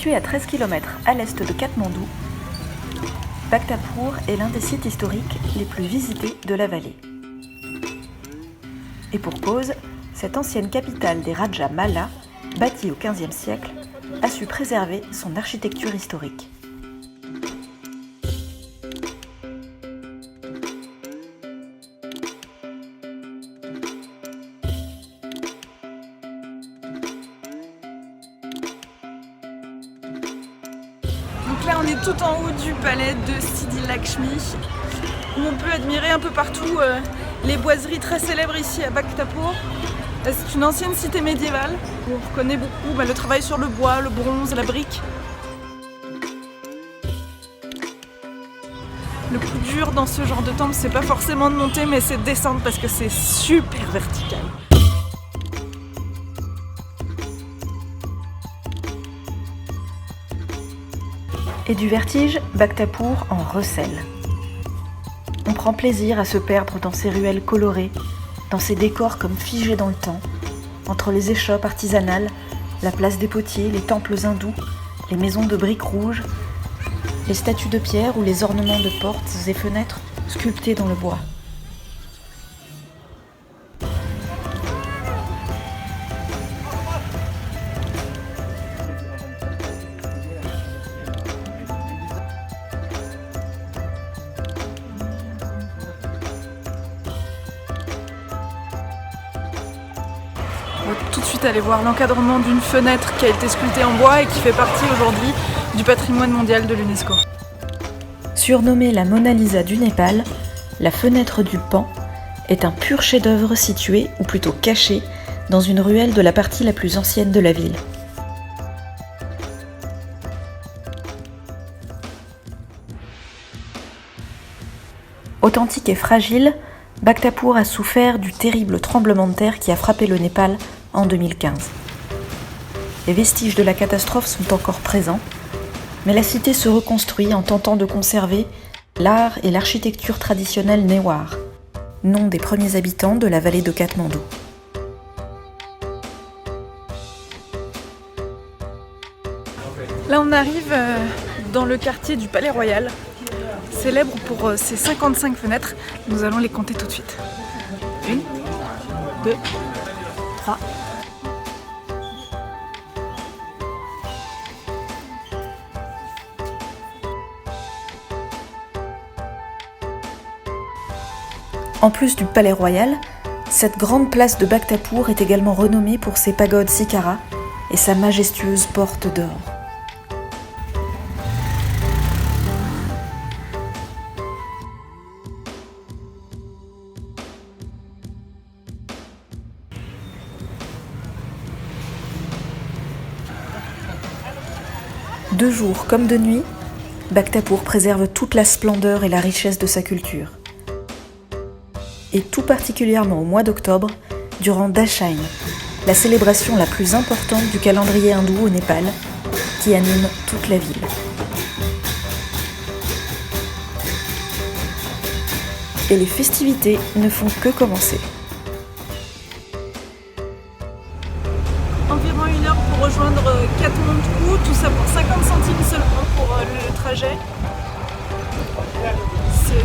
Situé à 13 km à l'est de Katmandou, Bhaktapur est l'un des sites historiques les plus visités de la vallée. Et pour cause, cette ancienne capitale des Rajas Malla, bâtie au XVe siècle, a su préserver son architecture historique. Donc là on est tout en haut du palais de Sidi Lakshmi, où on peut admirer un peu partout les boiseries très célèbres ici à Bhaktapur. C'est une ancienne cité médiévale où on reconnaît beaucoup le travail sur le bois, le bronze, la brique. Le plus dur dans ce genre de temple, c'est pas forcément de monter, mais c'est de descendre parce que c'est super vertical. Et du vertige, Bhaktapur en recèle. On prend plaisir à se perdre dans ces ruelles colorées, dans ces décors comme figés dans le temps, entre les échoppes artisanales, la place des potiers, les temples hindous, les maisons de briques rouges, les statues de pierre ou les ornements de portes et fenêtres sculptés dans le bois. On va tout de suite aller voir l'encadrement d'une fenêtre qui a été sculptée en bois et qui fait partie aujourd'hui du patrimoine mondial de l'UNESCO. Surnommée la Mona Lisa du Népal, la fenêtre du Pan est un pur chef-d'œuvre situé, ou plutôt caché, dans une ruelle de la partie la plus ancienne de la ville. Authentique et fragile, Bhaktapur a souffert du terrible tremblement de terre qui a frappé le Népal en 2015. Les vestiges de la catastrophe sont encore présents, mais la cité se reconstruit en tentant de conserver l'art et l'architecture traditionnelle Newar, nom des premiers habitants de la vallée de Katmandou. Là on arrive dans le quartier du Palais Royal, célèbre pour ses 55 fenêtres. Nous allons les compter tout de suite. 1, 2, 3. En plus du Palais Royal, cette grande place de Bhaktapur est également renommée pour ses pagodes Sikara et sa majestueuse porte d'or. De jour comme de nuit, Bhaktapur préserve toute la splendeur et la richesse de sa culture. Et tout particulièrement au mois d'octobre, durant Dashain, la célébration la plus importante du calendrier hindou au Népal, qui anime toute la ville. Et les festivités ne font que commencer. Environ 1 heure pour rejoindre Katmandou, tout ça pour 50 centimes seulement pour le trajet. C'est